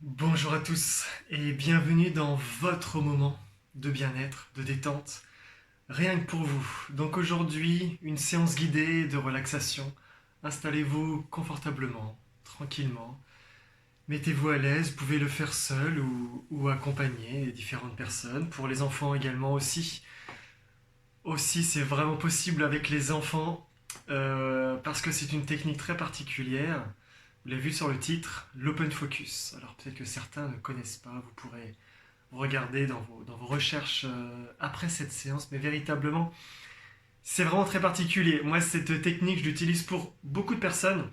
Bonjour à tous et bienvenue dans votre moment de bien-être, de détente, rien que pour vous. Donc aujourd'hui, une séance guidée de relaxation. Installez-vous confortablement, tranquillement. Mettez-vous à l'aise, vous pouvez le faire seul ou accompagner les différentes personnes. Pour les enfants également aussi. Aussi, c'est vraiment possible avec les enfants parce que c'est une technique très particulière. Vous l'avez vu sur le titre, l'open focus. Alors peut-être que certains ne connaissent pas, vous pourrez regarder dans vos recherches après cette séance, mais véritablement, c'est vraiment très particulier. Moi, cette technique, je l'utilise pour beaucoup de personnes,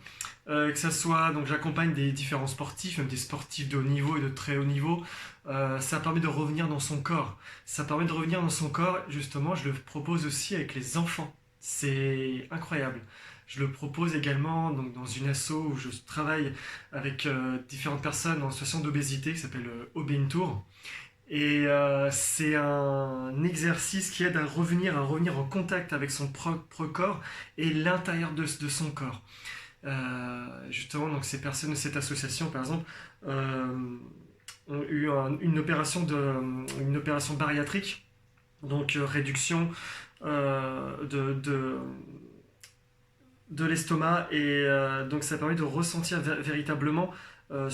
que ce soit, donc j'accompagne des différents sportifs, même des sportifs de haut niveau et de très haut niveau. Ça permet de revenir dans son corps. Ça permet de revenir dans son corps, justement, je le propose aussi avec les enfants. C'est incroyable. Je le propose également donc, dans une asso où je travaille avec différentes personnes en situation d'obésité qui s'appelle Obintour. Et c'est un exercice qui aide à revenir en contact avec son propre corps et l'intérieur de son corps. Justement, donc ces personnes de cette association, par exemple, euh, ont eu une opération bariatrique, donc réduction de l'estomac, et donc ça permet de ressentir véritablement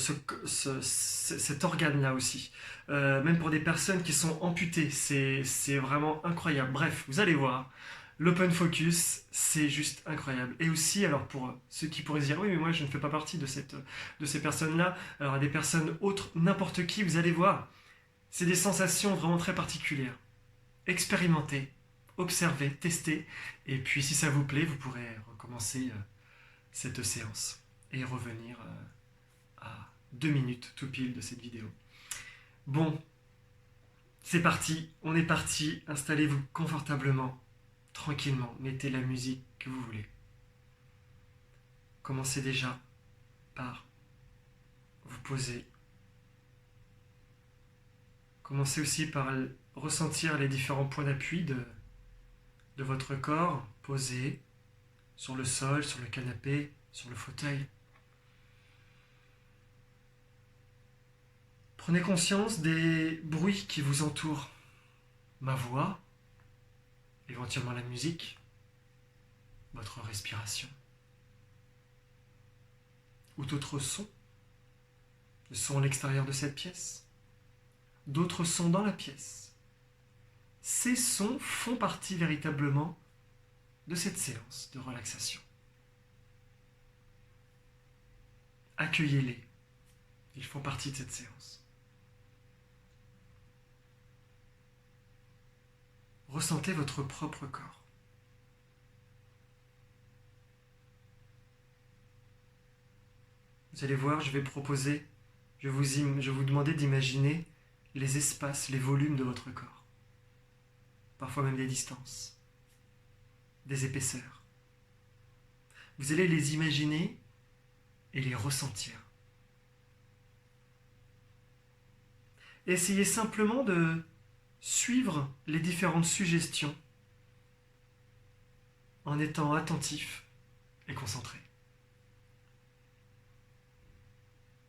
cet organe-là aussi. Même pour des personnes qui sont amputées, c'est vraiment incroyable. Bref, vous allez voir, l'open focus, c'est juste incroyable. Et aussi, alors pour ceux qui pourraient se dire, oui, mais moi je ne fais pas partie de ces personnes-là, alors des personnes autres, n'importe qui, vous allez voir, c'est des sensations vraiment très particulières. Expérimentez, observez, testez, et puis si ça vous plaît, vous pourrez recommencer cette séance et revenir à 2 minutes tout pile de cette vidéo. Bon, c'est parti, on est parti, installez-vous confortablement, tranquillement, mettez la musique que vous voulez. Commencez déjà par vous poser. Commencez aussi par ressentir les différents points d'appui de votre corps, posés sur le sol, sur le canapé, sur le fauteuil. Prenez conscience des bruits qui vous entourent. Ma voix, éventuellement la musique, votre respiration, ou d'autres sons, le son à l'extérieur de cette pièce, d'autres sons dans la pièce. Ces sons font partie véritablement de cette séance de relaxation. Accueillez-les, ils font partie de cette séance. Ressentez votre propre corps. Vous allez voir, je vais vous demander d'imaginer les espaces, les volumes de votre corps. Parfois même des distances, des épaisseurs. Vous allez les imaginer et les ressentir. Essayez simplement de suivre les différentes suggestions en étant attentif et concentré.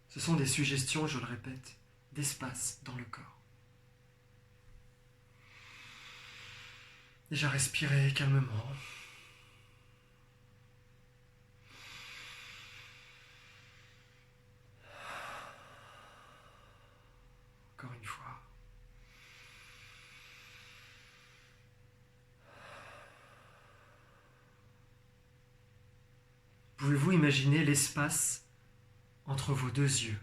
Ce sont des suggestions, je le répète, d'espace dans le corps. Déjà respirez calmement. Encore une fois. Pouvez-vous imaginer l'espace entre vos deux yeux?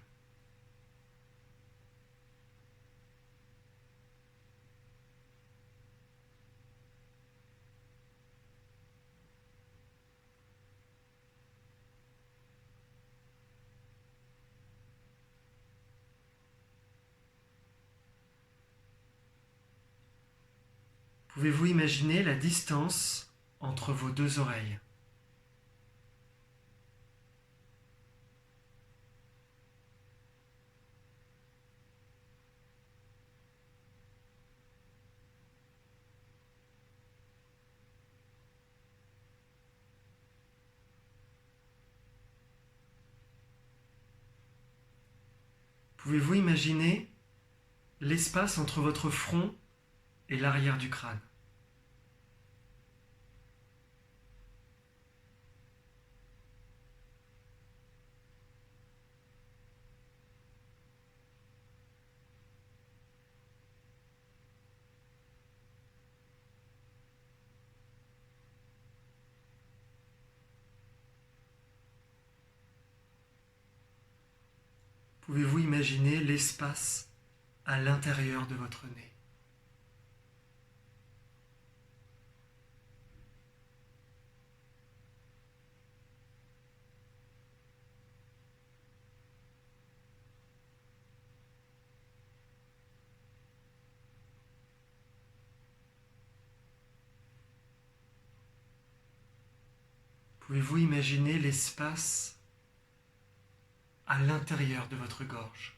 Pouvez-vous imaginer la distance entre vos deux oreilles? Pouvez-vous imaginer l'espace entre votre front et l'arrière du crâne? Pouvez-vous imaginer l'espace à l'intérieur de votre nez? Pouvez-vous imaginer l'espace à l'intérieur de votre gorge?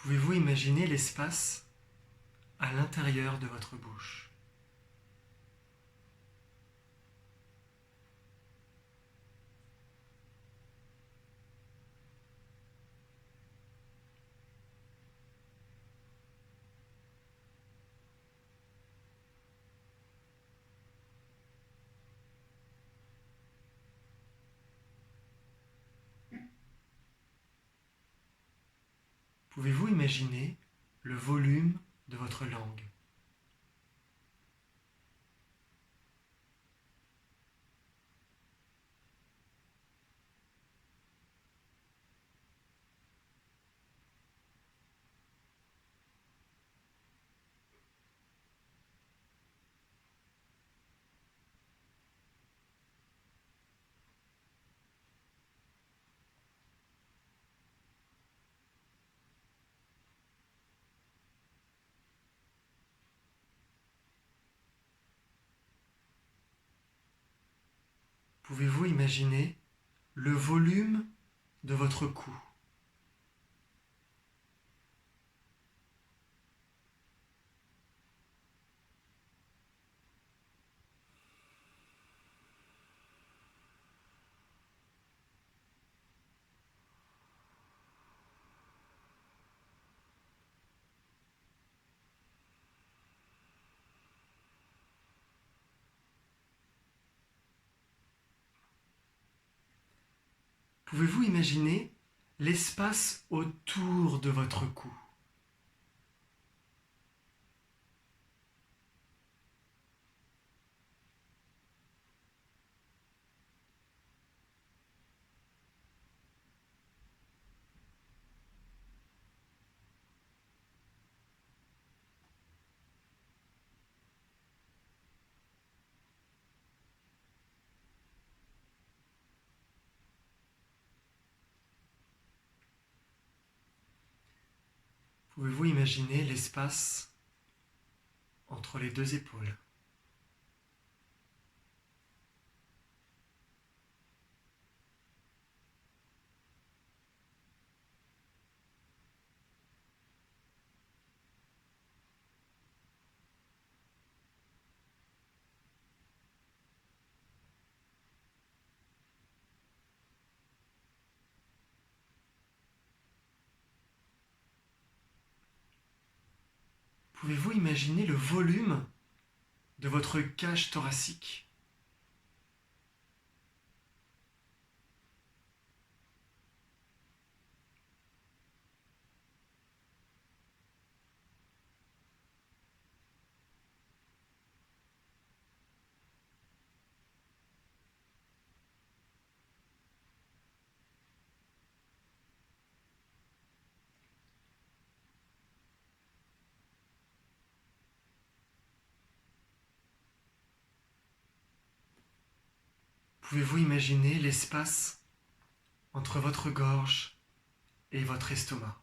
Pouvez-vous imaginer l'espace à l'intérieur de votre bouche? Pouvez-vous imaginer le volume de votre langue? Pouvez-vous imaginer le volume de votre cou? Pouvez-vous imaginer l'espace autour de votre cou? Pouvez-vous imaginer l'espace entre les deux épaules? Pouvez-vous imaginer le volume de votre cage thoracique? Pouvez-vous imaginer l'espace entre votre gorge et votre estomac?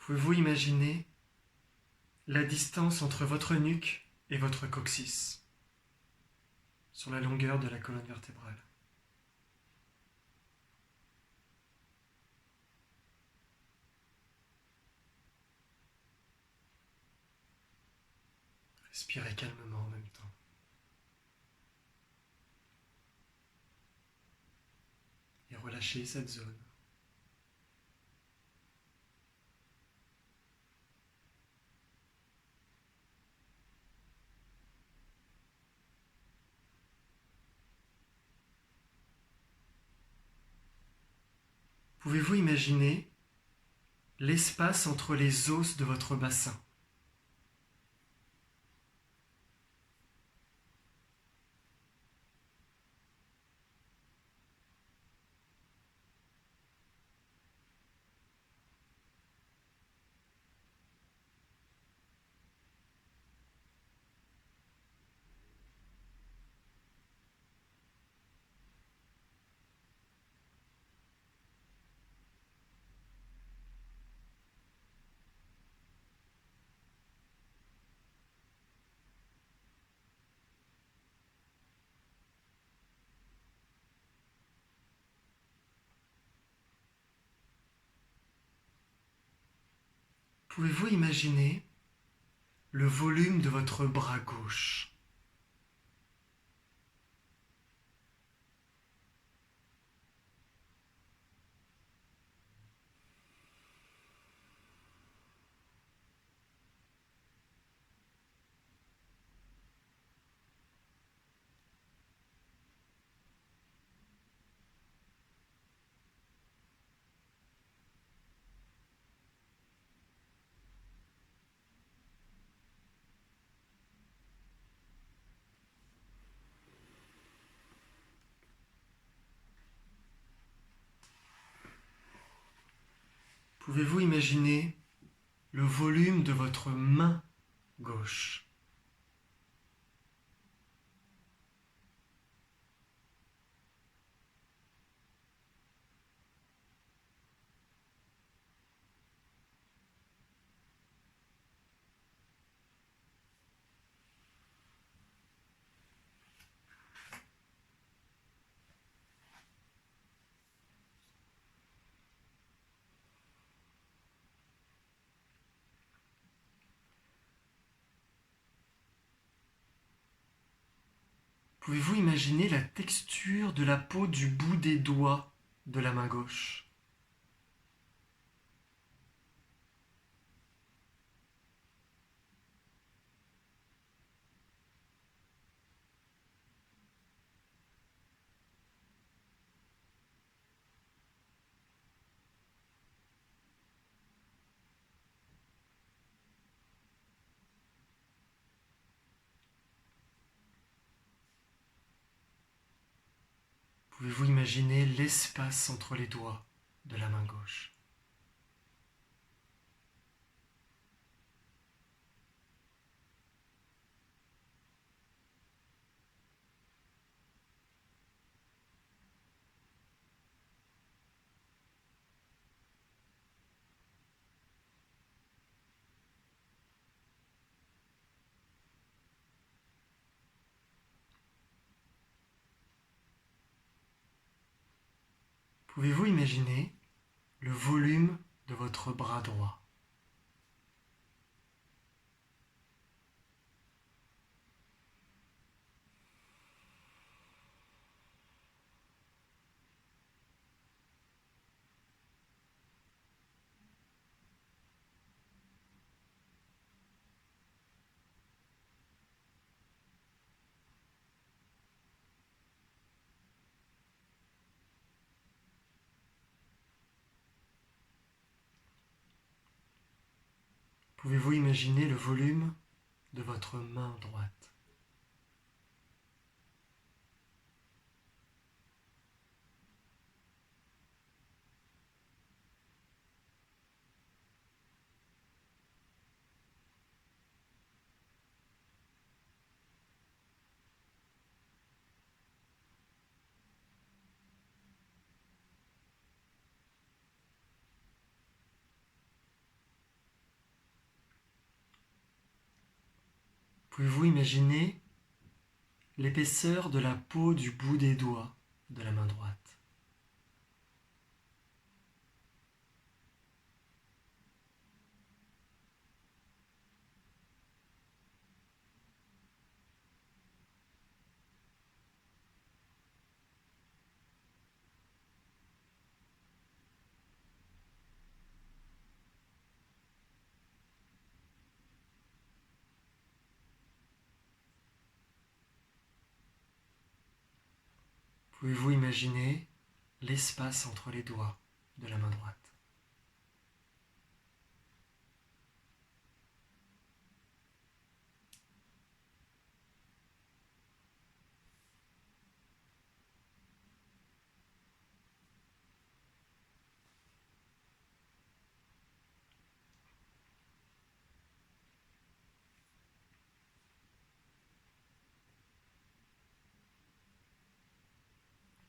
Pouvez-vous imaginer la distance entre votre nuque et votre coccyx sur la longueur de la colonne vertébrale? Respirez calmement en même temps. Et relâchez cette zone. Pouvez-vous imaginer l'espace entre les os de votre bassin? Pouvez-vous imaginer le volume de votre bras gauche? Pouvez-vous imaginer le volume de votre main gauche? Pouvez-vous imaginer la texture de la peau du bout des doigts de la main gauche? Pouvez-vous imaginer l'espace entre les doigts de la main gauche? Pouvez-vous imaginer le volume de votre bras droit? Pouvez-vous imaginer le volume de votre main droite? Pouvez-vous imaginer l'épaisseur de la peau du bout des doigts de la main droite? Pouvez-vous imaginer l'espace entre les doigts de la main droite?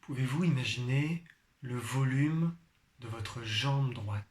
Pouvez-vous imaginer le volume de votre jambe droite?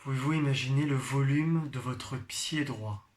Pouvez-vous imaginer le volume de votre pied droit?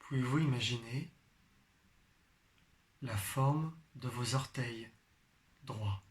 Pouvez-vous imaginer la forme de vos orteils droits?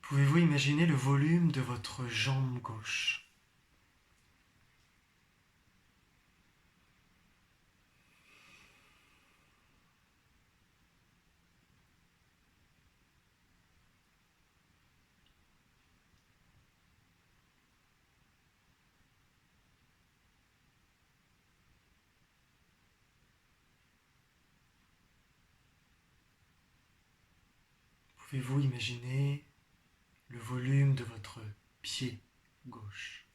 Pouvez-vous imaginer le volume de votre jambe gauche? Pouvez-vous imaginer le volume de votre pied gauche?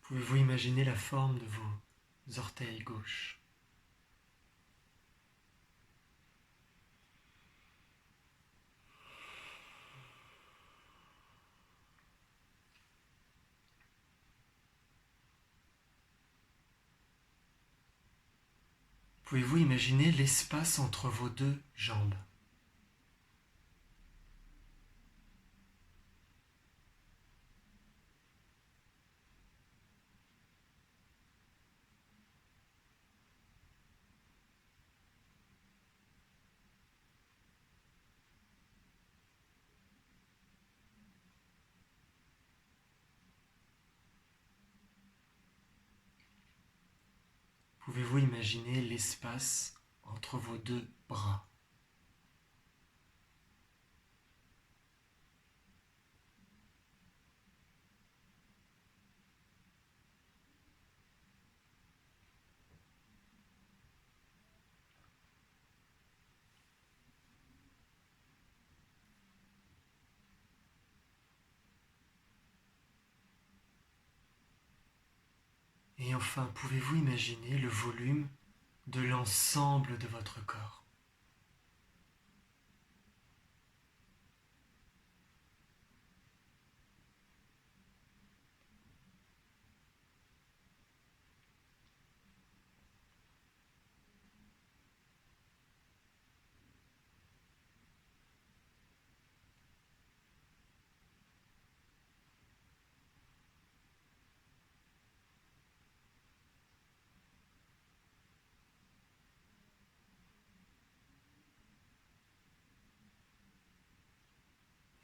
Pouvez-vous imaginer la forme de vos orteils gauches? Pouvez-vous imaginer l'espace entre vos deux jambes? Pouvez-vous imaginer l'espace entre vos deux bras? enfin, pouvez-vous imaginer le volume de l'ensemble de votre corps?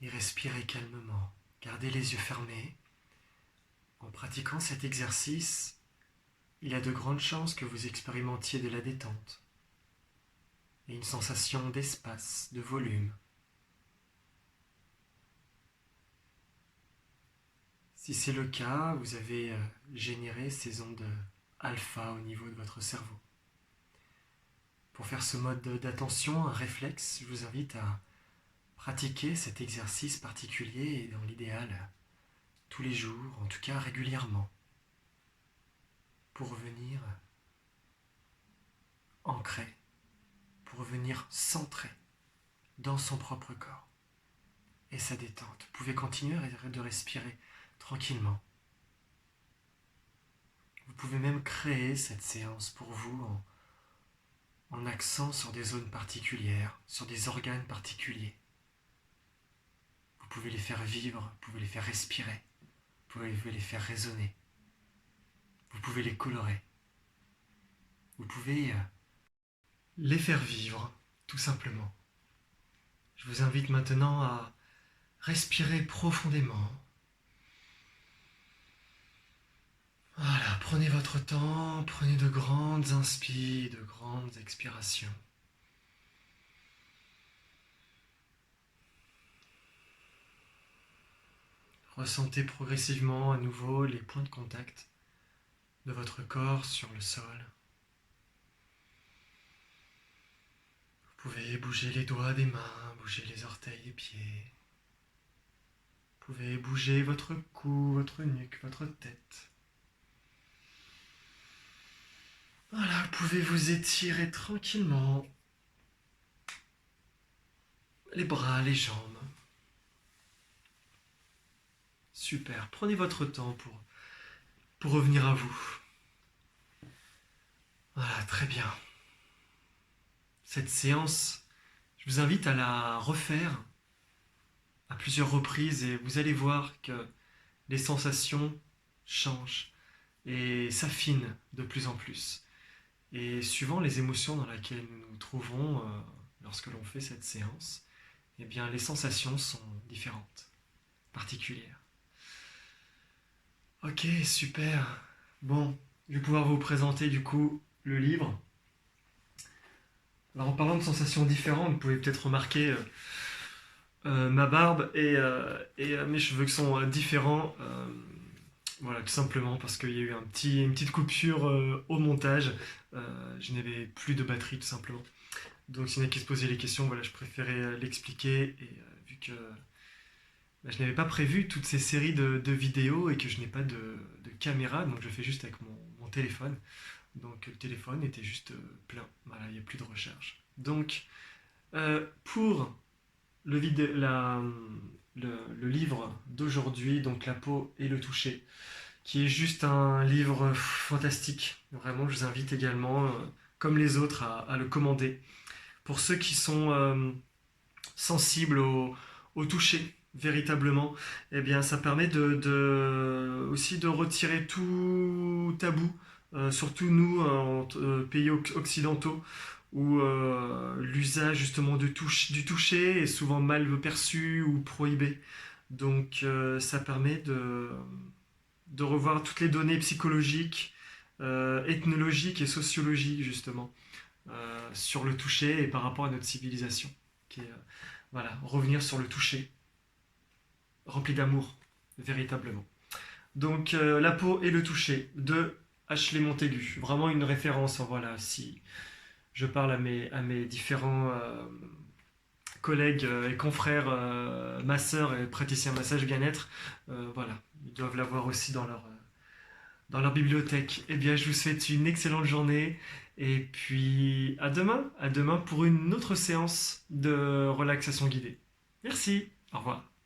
Et respirez calmement. Gardez les yeux fermés. En pratiquant cet exercice, il y a de grandes chances que vous expérimentiez de la détente et une sensation d'espace, de volume. Si c'est le cas, vous avez généré ces ondes alpha au niveau de votre cerveau. Pour faire ce mode d'attention, un réflexe, je vous invite à pratiquer cet exercice particulier et dans l'idéal, tous les jours, en tout cas régulièrement, pour revenir ancré, pour revenir centré dans son propre corps et sa détente. Vous pouvez continuer de respirer tranquillement. Vous pouvez même créer cette séance pour vous en accent sur des zones particulières, sur des organes particuliers. Vous pouvez les faire vivre, vous pouvez les faire respirer, vous pouvez les faire résonner, vous pouvez les colorer, vous pouvez les faire vivre, tout simplement. Je vous invite maintenant à respirer profondément. Voilà, prenez votre temps, prenez de grandes inspirations, de grandes expirations. Ressentez progressivement à nouveau les points de contact de votre corps sur le sol. Vous pouvez bouger les doigts des mains, bouger les orteils des pieds. Vous pouvez bouger votre cou, votre nuque, votre tête. Voilà, vous pouvez vous étirer tranquillement les bras, les jambes. Super, prenez votre temps pour revenir à vous. Voilà, très bien. Cette séance, je vous invite à la refaire à plusieurs reprises et vous allez voir que les sensations changent et s'affinent de plus en plus. Et suivant les émotions dans lesquelles nous nous trouvons lorsque l'on fait cette séance, eh bien les sensations sont différentes, particulières. Ok, super. Bon, je vais pouvoir vous présenter du coup le livre. Alors en parlant de sensations différentes, vous pouvez peut-être remarquer ma barbe et mes cheveux qui sont différents. Voilà, tout simplement parce qu'il y a eu une petite coupure au montage. Je n'avais plus de batterie tout simplement. Donc s'il y en a qui se posaient les questions, voilà, je préférais l'expliquer. Et vu que je n'avais pas prévu toutes ces séries de vidéos et que je n'ai pas de caméra, donc je fais juste avec mon téléphone. Donc le téléphone était juste plein. Voilà, il n'y a plus de recharge. Donc pour le livre d'aujourd'hui, donc La peau et le toucher, qui est juste un livre fantastique. Vraiment, je vous invite également, comme les autres, à le commander. Pour ceux qui sont sensibles au toucher, véritablement, eh bien, ça permet aussi de retirer tout tabou, surtout nous, en pays occidentaux, où l'usage justement du toucher est souvent mal perçu ou prohibé. Donc ça permet de revoir toutes les données psychologiques, ethnologiques et sociologiques justement sur le toucher et par rapport à notre civilisation. Qui est, voilà, revenir sur le toucher, rempli d'amour, véritablement. Donc La peau et le toucher de Ashley Montaigu, vraiment une référence. Voilà, si je parle à mes différents collègues et confrères, masseurs et praticiens massage bien-être, voilà, ils doivent l'avoir aussi dans leur bibliothèque. Eh bien, je vous souhaite une excellente journée et puis à demain pour une autre séance de relaxation guidée. Merci, au revoir.